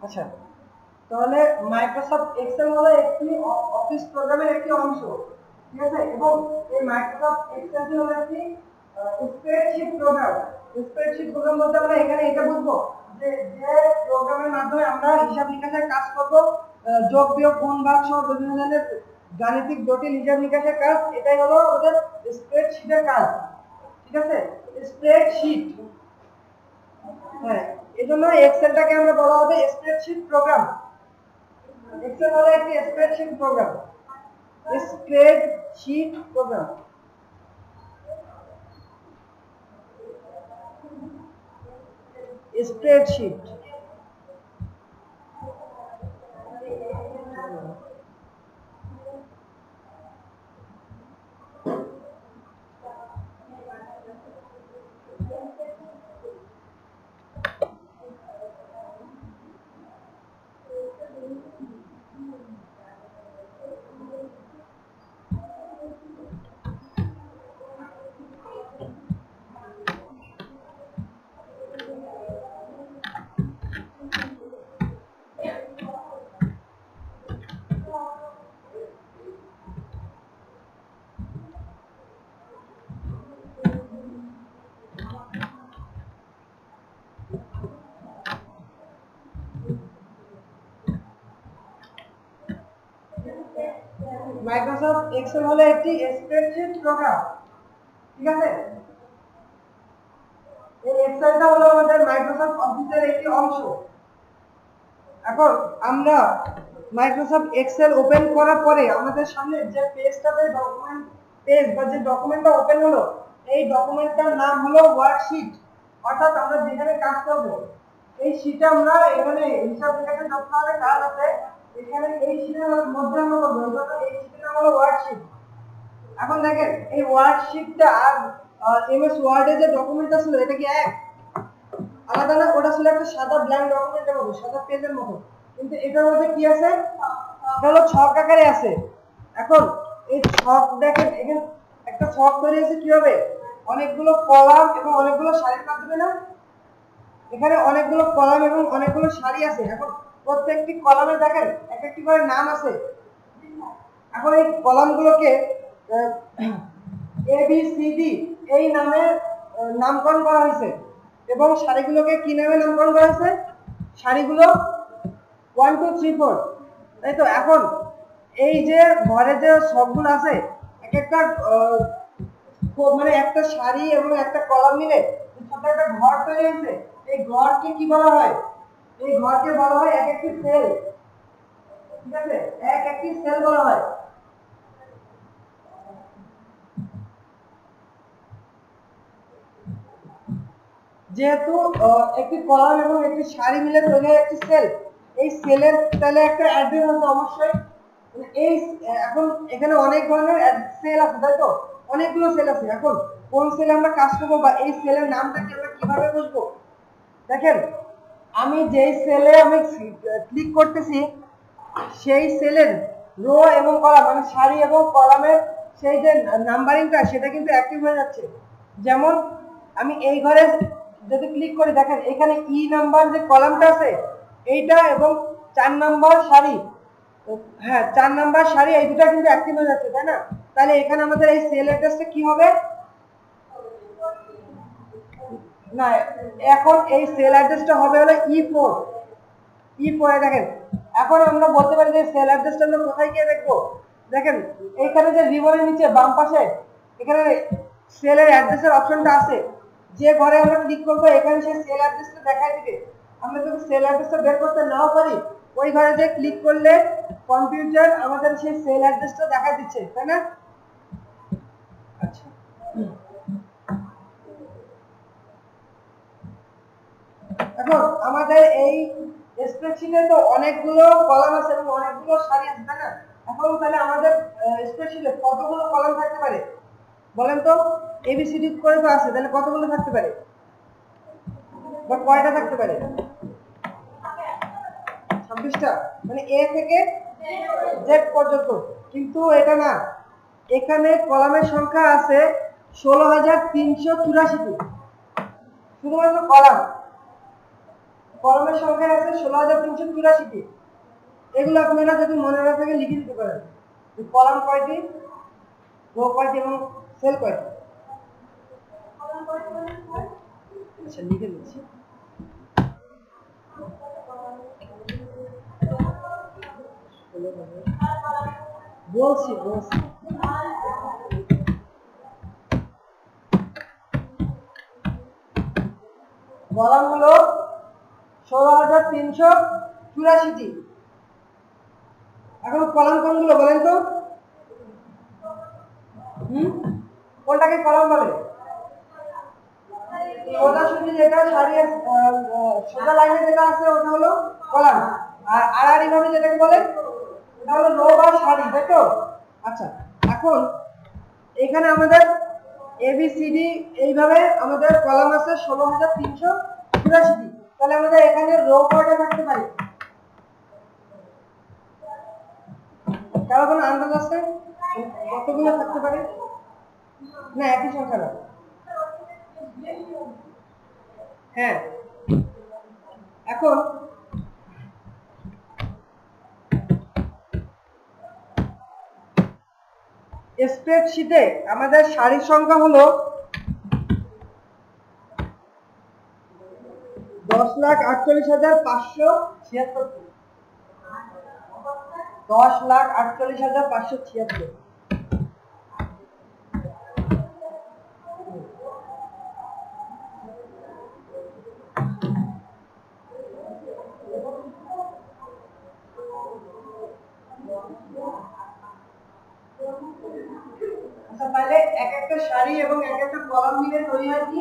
আচ্ছা, তাহলে Microsoft Excel হলো একটি অফিস প্রোগ্রামের একটি অংশ, ঠিক আছে। এবং এই মাইক্রোসফট এক্সেলটি হলো একটি স্প্রেডশিট প্রোগ্রাম। স্প্রেডশিট প্রোগ্রাম বলতে আমরা এখানে এটা বুঝবো যে যে প্রোগ্রামের মাধ্যমে আমরা হিসাব নিকাশের কাজ করব, যোগ বিয়োগ গুণ ভাগ সহ বিভিন্ন ধরনের গাণিতিক জটিল হিসাব নিকাশের কাজ, এটাই হলো আমাদের স্প্রেডশিটের কাজ, ঠিক আছে। স্প্রেডশিট, হ্যাঁ, এজন্য এক্সেলটাকে আমরা বলা হবে স্প্রেডশিট প্রোগ্রাম। এক্সেল হলো একটি spreadsheet program. Spreadsheet program, spreadsheet. Microsoft Excel হলো একটি স্প্রেডশিট প্রোগ্রাম, ঠিক আছে। এই এক্সেলটা হলো আমাদের মাইক্রোসফট অফিসের একটি অংশ। এখন আমরা মাইক্রোসফট এক্সেল ওপেন করার পরে আমাদের সামনে যে পেজটাতে ডকুমেন্ট পেজ বা যে ডকুমেন্টটা ওপেন হলো, এই ডকুমেন্টটার নাম হলো ওয়ার্কশিট। অর্থাৎ আমরা যেখানে কাজ করব এই শীটে আমরা এখানে হিসাব নিকাশের যত ধরনের কাজ আছে এখানে এই শীটের মধ্যে আমরা করব, এই শীটের নাম হলো ওয়ার্কশিট। এখন দেখেন এই ওয়ার্কশিটটা আর এমএস ওয়ার্ডে যে ডকুমেন্টটা ছিল এটা কি এক? আলাদা না, ওটা ছিল একটা সাদা ব্ল্যাঙ্ক ডকুমেন্টের মতো, সাদা পেজের মতো। কিন্তু এটার মধ্যে কি আছে? এটা হলো ছক আকারে আছে। এখন এই ছক দেখেন, এখানে একটা ছক তৈরি হয়েছে কিভাবে? অনেকগুলো কলাম এবং অনেকগুলো সারির মাধ্যমে না? এখানে অনেকগুলো কলাম এবং অনেকগুলো সারি আছে। এখন প্রত্যেকটি কলামে দেখেন এক একটি করে নাম আছে। এখন এই কলামগুলোকে এ বি সি ডি এই নামে নামকরণ করা হয়েছে এবং সারিগুলোকে কি নামে নামকরণ করা হয়েছে? সারিগুলো 1 2 3 4, তাই তো। এখন এই যে ঘরে যে সবগুলো আছে এক একটা মানে একটা সারি এবং একটা কলাম মিলে ছোট একটা ঘর তৈরি হয়েছে। এই ঘরকে কি বলা হয়? এই ঘরকে বলা হয় এক একটি সেল, ঠিক আছে, এক একটি সেল বলা হয়। যেহেতু একটি কলাম এবং একটি সারি মিলে তৈরি হয় একটি সেল, এই সেলের তাহলে একটা অ্যাড্রেস আছে অবশ্যই। এই এখন এখানে অনেক ধরনের সেল আছে, তাই তো, অনেকগুলো সেল আছে। এখন কোন সেলে আমরা কাজ করবো বা এই সেলের নামটা কি আমরা কিভাবে বুঝবো? দেখেন আমি যেই সেলে আমি ক্লিক করতেছি সেই সেলের রো এবং কলাম মানে সারি এবং কলামের সেই যে নাম্বারিংটা সেটা কিন্তু অ্যাক্টিভ হয়ে যাচ্ছে। যেমন আমি এই ঘরে যদি ক্লিক করি দেখেন এখানে ই নাম্বার যে কলামটা আছে এইটা এবং 4 নাম্বার সারি, হ্যাঁ 4 নাম্বার সারি এই দুটো কিন্তু অ্যাক্টিভ হয়ে যাচ্ছে, তাই না? তাহলে এখানে আমাদের এই সেল অ্যাড্রেসটা কি হবে? না, এখন এই সেল অ্যাড্রেসটা হবে হলো E4। E4 এ দেখেন এখন আমরা বলতে পারি যে সেল অ্যাড্রেসটা আমরা কোথায় গিয়ে দেখবো? দেখেন এইখানে যে রিবনের নিচে বাম পাশে এখানে সেলের অ্যাড্রেসের অপশনটা আছে। যে ঘরে আমরা ক্লিক করব এখানে সেই সেল অ্যাড্রেসটা দেখাই দিবে। আমরা যদি সেল অ্যাড্রেসটা বের করতে নাও পারি ওই ঘরে যে ক্লিক করলে কম্পিউটার আমাদের সেই সেল অ্যাড্রেসটা দেখাই দিচ্ছে, তাই না? আচ্ছা, এখন আমাদের এই স্প্রেডশিটে তো অনেকগুলো কলাম আছে এবং অনেকগুলো সারি আছে, তাই না? এখন তাহলে আমাদের স্প্রেডশিটে কতগুলো কলাম থাকতে পারে বলেন তো? এবিসিডি করে তো আছে, তাহলে কতগুলো থাকতে পারে বা কয়টা থাকতে পারে? 26টা, মানে এ থেকে জেড পর্যন্ত। কিন্তু এটা না, এখানে কলামের সংখ্যা আছে 16,384টি, শুধুমাত্র কলাম। কলামের সংখ্যা আছে 16,384টি। এগুলো আপনারা যদি মনে না থাকে লিখে দিতে পারেন। কলাম কয়টি, রো কয়টি এবং সেল কয়টি। আচ্ছা লিখে দিচ্ছি। বলছি কলাম হলো 16,384টি। এখন কলাম কোনগুলো বলেন তো? কোনটাকে কলাম বলে? সোজাসুজি যেটা সারি সোজা লাইনে যেটা আছে ওটা হলো কলাম, আর আড়াআড়ি ভাবে যেটাকে বলে ওটা হলো রো বা সারি, তাই তো? আচ্ছা, এখন এখানে আমাদের এবিসিডি এইভাবে আমাদের কলাম আছে 16,384টি। তাহলে আমাদের এখানে রো কয়টা থাকতে পারে? কারো কোনো আন্দাজ আছে কতগুলো থাকতে পারে? না, একই সংখ্যা না। হ্যাঁ, এখন স্প্রেডশিটে আমাদের সারির সংখ্যা হলো 10,48,576। 10,48,576। আচ্ছা, তাহলে এক একটা সারি এবং এক একটা কলাম মিলে তৈরি হয় কি?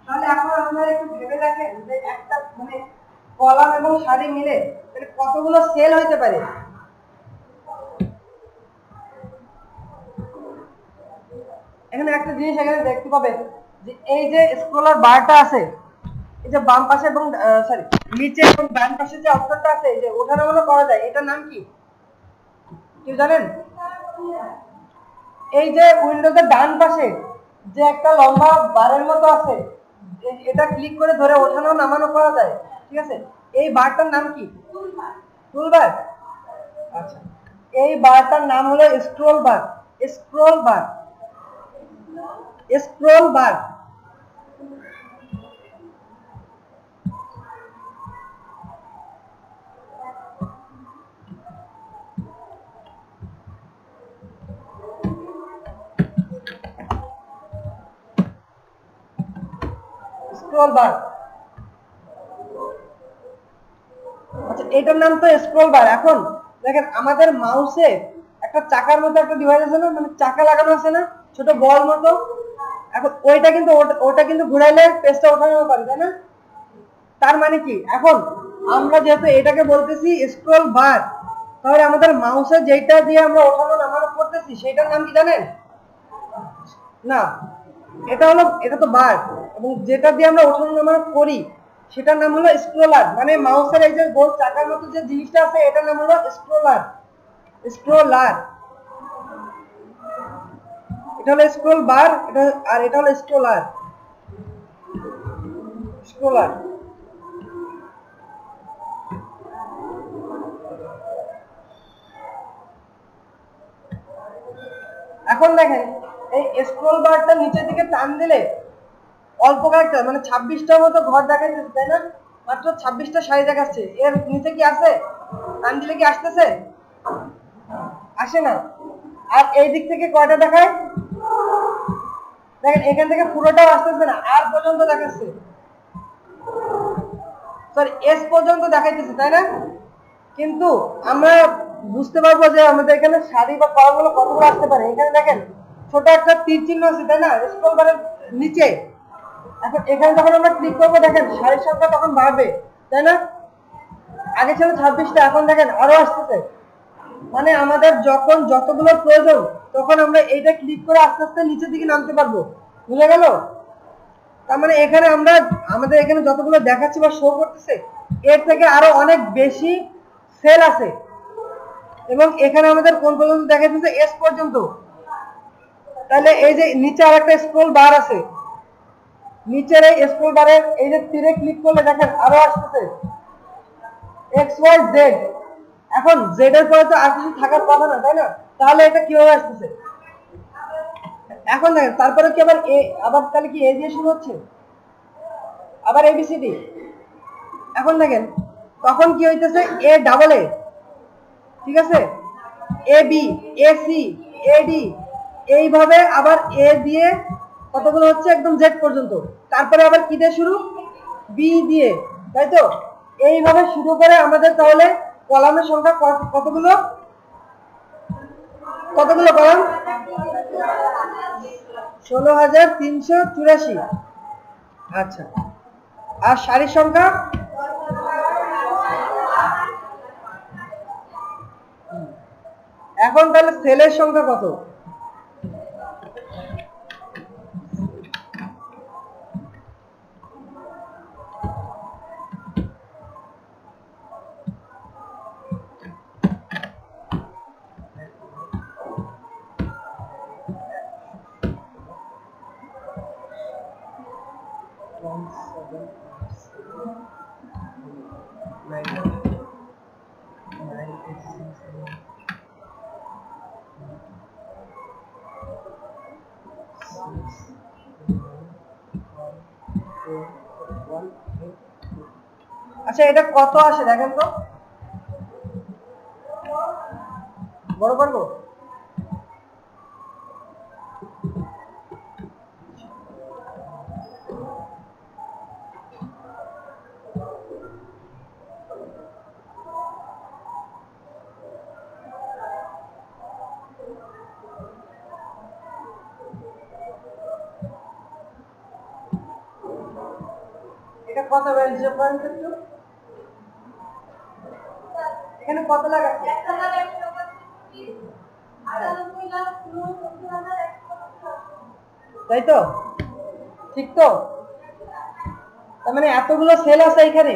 তাহলে এখন আপনারা একটু ভেবে দেখেন যে একটা মানে কলাম এবং সারি মিলে তাহলে কতগুলো সেল হতে পারে? এখানে একটা জিনিস এখানে দেখতে পাবেন যে এই যে স্ক্রলার বারটা আছে, এই যে বাম পাশে এবং সরি নিচে এবং ডান পাশে যে অপশনটা আছে এই যে ওঠানামা করা যায়, এটার নাম কি কেউ জানেন? এই যে উইন্ডোজের ডান পাশে যে একটা লম্বা বারের মতো আছে, এটা ক্লিক করে ধরে ওঠানো নামানো করা যায়, ঠিক আছে? এই বারটার নাম কি? টুলবার। আচ্ছা, এই বারটার নাম হলো scroll bar. Scroll bar, scroll bar. Scroll bar. আচ্ছা, এটার নাম তো স্ক্রল বার। এখন দেখেন আমাদের মাউসে একটা চাকার মতো একটা ডিভাইস আছে না, মানে চাকা লাগানো আছে না, ছোট বল মতো। এখন ওটা কিন্তু ঘুরাইলে পেজটা ওঠানো পারে, তাই না? তার মানে কি, এখন আমরা যেহেতু এটাকে বলতেছি স্ক্রল বার, তাহলে আমাদের মাউসে যেটা দিয়ে আমরা ওঠানো নামানো করতেছি সেটার নাম কি জানেন? না, এটা তো বার, এবং যেটা দিয়ে আমরা ওঠানো নামানো করি সেটার নাম হলো স্ক্রলার। মানে মাউসের এই যে গোল চাকার মতো যে জিনিসটা আছে এটার নাম হলো স্ক্রলার। স্ক্রলার, এটা হলো স্ক্রল বার, এটা হলো স্ক্রলার। স্ক্রলার। এখন দেখেন এই স্ক্রল বারটা নিচের দিকে টান দিলে অল্প কয়েকটা মানে 26টার মতো ঘর দেখাচ্ছে, তাই না? মাত্র 26টা সারি দেখাচ্ছে। এর নিচে কি আছে? টান দিলে কি আসতেছে? আসে না। আর এই দিক থেকে কয়টা দেখায়? দেখেন এখান থেকে পুরোটাও আসতেছে না, আর পর্যন্ত দেখাচ্ছে, সরি এস পর্যন্ত দেখাইতেছে, তাই না? কিন্তু আমরা বুঝতে পারবো যে আমাদের এখানে সারি বা কলামগুলো কতগুলো আসতে পারে। এখানে দেখেন ছোট একটা তীর চিহ্ন আছে, তাই না, স্ক্রল বারের নিচে। এখন এখানে যখন আমরা ক্লিক করবো দেখেন সারির সংখ্যা তখন বাড়বে, তাই না? আগে ছিল 26টা, এখন দেখেন আরো আসতেছে। মানে আমাদের যখন যতগুলো প্রয়োজন তখন আমরা এইটা ক্লিক করে আস্তে আস্তে নিচের দিকে নামতে পারবো। বুঝা গেল? তার মানে এখানে আমাদের এখানে যতগুলো দেখাচ্ছে বা শো করতেছে এর থেকে আরো অনেক বেশি সেল আছে, এবং এখানে আমাদের কোন পর্যন্ত দেখাচ্ছে? এস পর্যন্ত। তাহলে এই যে নিচে আরেকটা স্ক্রল বার আছে, নিচের এই স্ক্রল বারের এই যে তীরে ক্লিক করলে দেখেন আরো আসতেছে এক্স ওয়াই জেড। এখন জেড এর পরে তো আর কিছু থাকার কথা না, তাই না? তাহলে এটা কিভাবে আসতেছে? এখন দেখেন তারপরে কি আবার এ, আবার তাহলে কি এ দিয়ে শুরু হচ্ছে, আবার এবিসিডি। এখন দেখেন তখন কি হইতেছে এ ডাবল এ, ঠিক আছে, A B, A C, A D, এইভাবে আবার এ দিয়ে কতগুলো হচ্ছে একদম জেড পর্যন্ত, তারপরে আবার কি দিয়ে শুরু, বি দিয়ে, তাই তো? এইভাবে শুরু করে আমাদের তাহলে কলামের সংখ্যা কতগুলো, কতগুলো কলাম? 16,384। আচ্ছা, আর সারির সংখ্যা? এখন তাহলে সেলের সংখ্যা কত? আচ্ছা, এটা কত আসে দেখেন তো, বড় পারবো? এটা কত বেলছে পয়েন্ট একটু, এখানে কত লাগাচ্ছে? তাই তো, ঠিক তো? তার মানে এতগুলো সেল আছে এখানে,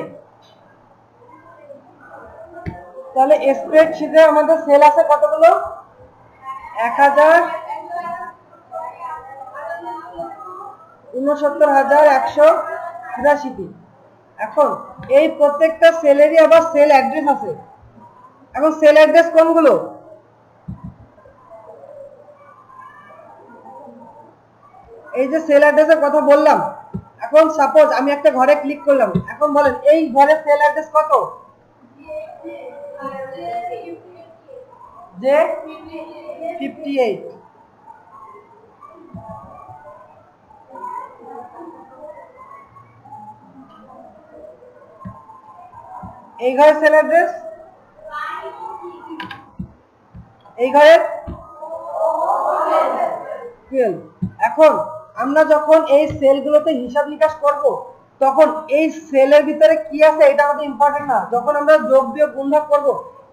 তাহলে স্প্রেডশিটে আমাদের সেল আছে কতগুলো? 1,69,183টি। এখন এই প্রত্যেকটা সেলেরই আবার সেল অ্যাড্রেস আছে। এখন সেল অ্যাড্রেস কোনগুলো? এই যে সেল অ্যাড্রেসের কথা বললাম, এখন সাপোজ আমি একটা ঘরে ক্লিক করলাম, এখন বলেন এই ঘরের সেল অ্যাড্রেস কত? যে 58। এই ঘরের সেল অ্যাড্রেস, এই ঘরের 12। এখন আমরা যখন এই সেলগুলোতে হিসাব নিকাশ করব, তখন এই সেলের ভিতরে কি আছে এটা আমাদের ইম্পর্টেন্ট না, যখন আমরা যোগ বিয়োগ গুণভাগ করব,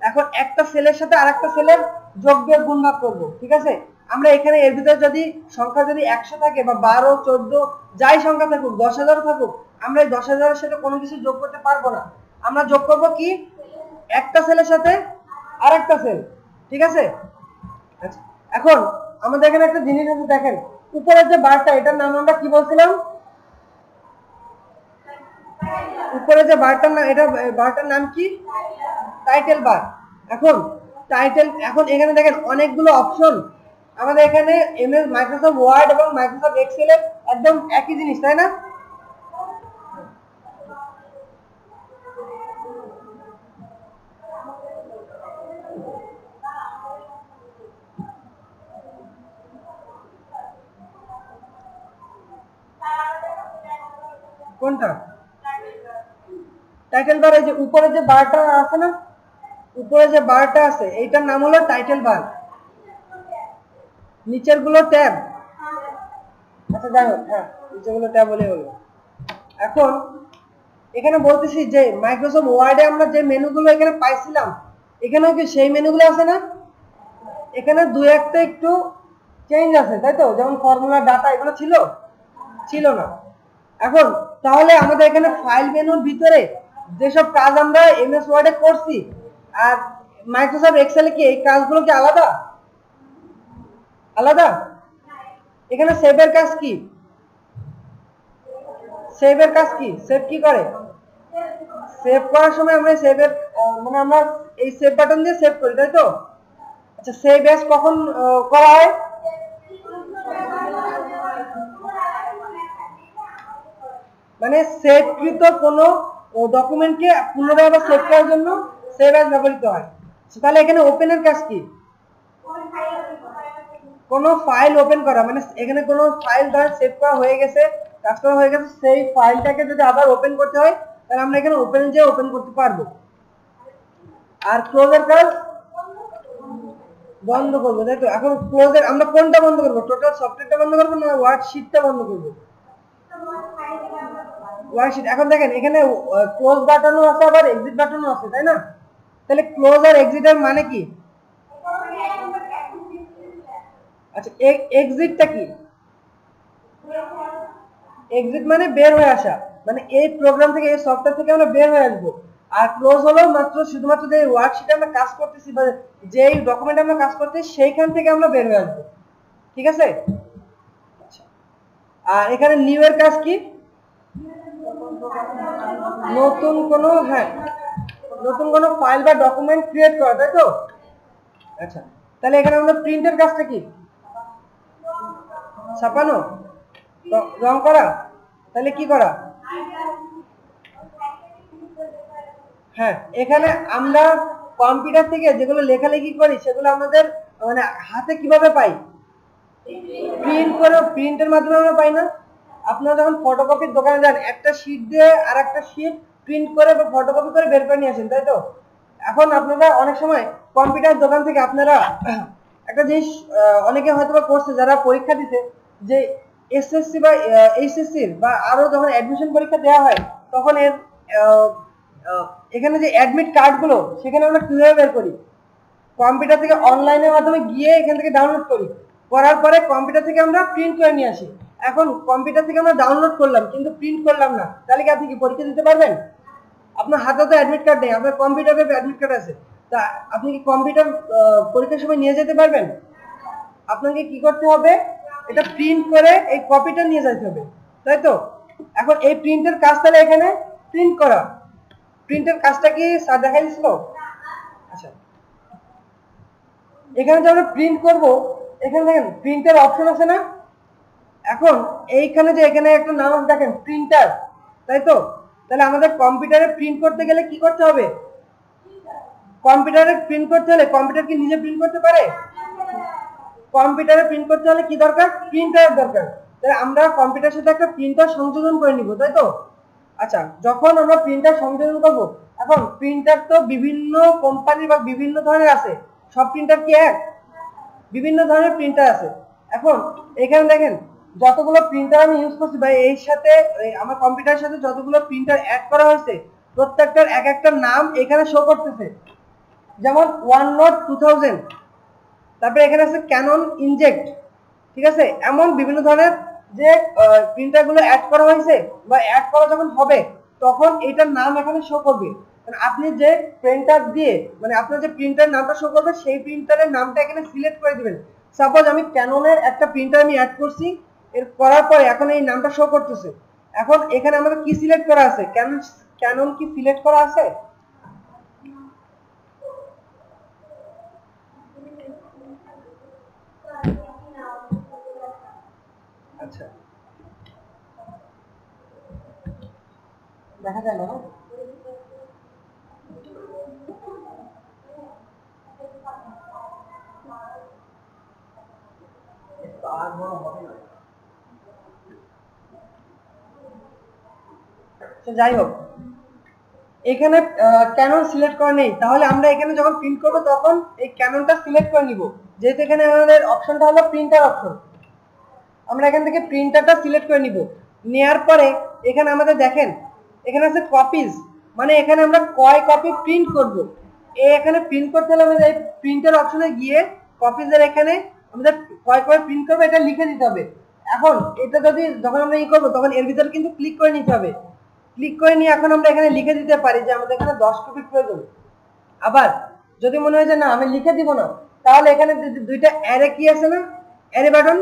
এখন একটা সেলের সাথে আরেকটা সেলের যোগ বিয়োগ গুণভাগ করব, ঠিক আছে? আমরা এখানে এর ভিতরে যদি সংখ্যা যদি 100 থাকে বা 12, 14 যাই সংখ্যা থাকুক, 10,000 থাকুক, আমরা এই 10,000 এর সাথে কোনো কিছু যোগ করতে পারবো না। আমরা যোগ করব কি, একটা সেলের সাথে আরেকটা সেল, ঠিক আছে? আচ্ছা, এখন আমাদের এখানে একটা জিনিস আছে দেখেন, উপরের যে বারটা এটার নাম আমরা কি বলছিলাম? উপরে যে বারটার নাম, এটা বারটার নাম কি? Title bar. এখন টাইটেল, এখন এখানে দেখেন অনেকগুলো অপশন, আমাদের এখানে এমএস মাইক্রোসফট ওয়ার্ড এবং মাইক্রোসফট এক্সেল এর একদম একই জিনিস, তাই না? কোনটা? টাইটেল বার, এই যে উপরে যে বারটা আছে না, উপরে যে বারটা আছে এইটার নাম হলো টাইটেল বার, নিচের গুলো ট্যাব। আচ্ছা যাই হোক, হ্যাঁ নিচের গুলো ট্যাব হলে হলো। এখন এখানে বলতেছি যে মাইক্রোসফট ওয়ার্ডে আমরা যে মেনুগুলো এখানে পাইছিলাম, এখানেও কি সেই মেনুগুলো আছে না? এখানে দুই একটা একটু চেঞ্জ আছে, তাই তো? যেমন ফর্মুলা, ডাটা, এগুলো ছিল না। এখন তাহলে আমাদের এখানে ফাইল মেনুর ভিতরে যেসব কাজ আমরা এমএস ওয়ার্ডে করছি আর মাইক্রোসফট এক্সেলে কি এই কাজগুলো কি আলাদা আলাদা? এখানে সেভের কাজ কি? সেভের কাজ কি? সেভ কি করে? সেভ করার সময় আমরা সেভের মানে আমরা এই সেভ বাটন দিয়ে সেভ করি, তাই তো? আচ্ছা, সেভ অ্যাজ কখন করা হয়? মানে সেভকৃত কোনো ডকুমেন্টকে পুনরায় আবার সেভ করার জন্য সেভ অ্যাজ ব্যবহৃত হয়। তাহলে এখানে ওপেনের কাজ কি? কোনো ফাইল ওপেন করা, মানে এখানে কোনো ফাইল ধর সেভ করা হয়ে গেছে, কাজ করা হয়ে গেছে, সেই ফাইলটাকে যদি আবার ওপেন করতে হয় তাহলে আমরা এখানে ওপেন যে ওপেন করতে পারবো। আর ক্লোজের কাজ বন্ধ করবো, তাই তো? এখন ক্লোজের আমরা কোনটা বন্ধ করবো? টোটাল সফটওয়্যারটা বন্ধ করবো না ওয়ার্কশিটটা বন্ধ করবো? ওয়ার্কশিট। এখন দেখেন এখানে ক্লোজ বাটনও আছে আবার এক্সিট বাটনও আছে, তাই না? তাহলে ক্লোজ আর এক্সিটের মানে কি? আচ্ছা, এক্সিটটা কি? এক্সিট মানে বের হয়ে আসা, মানে এই প্রোগ্রাম থেকে এই সফটওয়্যার থেকে আমরা বের হয়ে আসবো। আর ক্লোজ হলো মাত্র শুধুমাত্র যে ওয়ার্কশিটে আমরা কাজ করতেছি বা যেই ডকুমেন্ট আমরা কাজ করতেছি সেইখান থেকে আমরা বের হয়ে আসবো, ঠিক আছে? আর এখানে নিউ এর কাজ কি? নতুন কোনো, হ্যাঁ, নতুন কোনো ফাইল বা ডকুমেন্ট ক্রিয়েট করা, তাই তো? আচ্ছা, তাহলে এখানে আমরা প্রিন্টের কাজটা কি? ছাপানো, রং করা, তাহলে কি করা? হ্যাঁ, এখানে আমরা কম্পিউটার থেকে যেগুলো লেখালেখি করি সেগুলো আমাদের মানে হাতে কিভাবে পাই? প্রিন্ট করে, প্রিন্টের মাধ্যমে আমরা পাই না? আপনারা যখন ফটোকপির দোকানে যান একটা শীট দিয়ে আর একটা শীট প্রিন্ট করে বা ফটোকপি করে বের করে নিয়ে আসেন, তাই তো? এখন আপনারা অনেক সময় কম্পিউটার দোকান থেকে আপনারা একটা জিনিস অনেকে হয়তো বা করছে যারা পরীক্ষা দিতে, যে এসএসসি বা এইচএসসির বা আরো যখন অ্যাডমিশন পরীক্ষা দেওয়া হয় তখন এর এখানে যে অ্যাডমিট কার্ডগুলো সেখানে আমরা কিভাবে বের করি? কম্পিউটার থেকে অনলাইনের মাধ্যমে গিয়ে এখান থেকে ডাউনলোড করি, করার পরে কম্পিউটার থেকে আমরা প্রিন্ট করে নিয়ে আসি। এখন কম্পিউটার থেকে আমরা ডাউনলোড করলাম কিন্তু প্রিন্ট করলাম না, তাহলে কি আপনি কি পরীক্ষা দিতে পারবেন? আপনার হাতে তো অ্যাডমিট কার্ড নেই, আপনার কম্পিউটারে অ্যাডমিট কার্ড আছে, তা আপনি কি কম্পিউটার পরীক্ষার সময় নিয়ে যেতে পারবেন? আপনাকে কি করতে হবে? এটা প্রিন্ট করে এই কপিটা নিয়ে যেতে হবে, তাই তো? এখন এই প্রিন্টের কাজ তাহলে এখানে প্রিন্ট করা, প্রিন্টের কাজটা কি স্যার দেখাই দিছিল? আচ্ছা, এখানে যে আমরা প্রিন্ট করব, এখানে দেখেন প্রিন্টের অপশন আছে না? এখন এইখানে যে এখানে একটা নাম আছে দেখেন প্রিন্টার, তাই তো? তাহলে আমাদের কম্পিউটারে প্রিন্ট করতে গেলে কি করতে হবে? কম্পিউটারে প্রিন্ট করতে হলে কম্পিউটার কি নিজে প্রিন্ট করতে পারে? কম্পিউটারে প্রিন্ট করতে হলে কি দরকার? প্রিন্টার দরকার। তাহলে আমরা কম্পিউটারের সাথে একটা প্রিন্টার সংযোজন করে নিব, তাই তো? আচ্ছা, যখন আমরা প্রিন্টার সংযোজন করব, এখন প্রিন্টার তো বিভিন্ন কোম্পানি বা বিভিন্ন ধরনের আছে, সব প্রিন্টার কি এক? বিভিন্ন ধরনের প্রিন্টার আছে। এখন এখানে দেখেন যতগুলো প্রিন্টার আমি ইউজ করছি বা এর সাথে আমার কম্পিউটারের সাথে যতগুলো প্রিন্টার অ্যাড করা হয়েছে প্রত্যেকটার এক একটা নাম এখানে শো করতেছে। যেমন ওয়ান নোট 2000, তারপরে এখানে আছে ক্যানন ইনজেক্ট, ঠিক আছে? এমন বিভিন্ন ধরনের যে প্রিন্টারগুলো অ্যাড করা হয়েছে বা অ্যাড করা যখন হবে তখন এটার নাম এখানে শো করবে। মানে আপনি যে প্রিন্টার দিয়ে মানে আপনার যে প্রিন্টার নামটা শো করবে সেই প্রিন্টারের নামটা এখানে সিলেক্ট করে দিবেন। সাপোজ আমি ক্যাননের একটা প্রিন্টার আমি অ্যাড করছি, এর করার পরে এখন এই নামটা শো করতেছে। এখন এখানে আমাদের কি সিলেক্ট করা আছে? ক্যানন কি সিলেক্ট করা আছে? আচ্ছা, দেখা যায় না। যাই হোক, এখানে ক্যানন সিলেক্ট করা নেই, তাহলে আমরা এখানে যখন প্রিন্ট করব তখন এই ক্যাননটা সিলেক্ট করে নিব। যেহেতু এখানে আমাদের অপশনটা হলো প্রিন্টার অপশন, আমরা এখান থেকে প্রিন্টারটা সিলেক্ট করে নিব। নেওয়ার পরে এখানে আমাদের দেখেন এখানে আছে কপিজ, মানে এখানে আমরা কয় কপি প্রিন্ট করব। এখানে প্রিন্ট করতে হলে আমাদের এই প্রিন্টার অপশনে গিয়ে কপিজের এখানে আমাদের কয় কয় প্রিন্ট করবো এটা লিখে দিতে হবে। এখন এটা যদি যখন আমরা ই করবো তখন এর ভিতরে কিন্তু ক্লিক করে নিতে হবে। ক্লিক করে নিয়ে এখন আমরা এখানে লিখে দিতে পারি যে আমাদের এখানে 10 কপি প্রয়োজন। আবার যদি মনে হয় যে না আমি লিখে দিব না, তাহলে এখানে দুইটা অ্যারে কি আছে না, অ্যারে বাটন,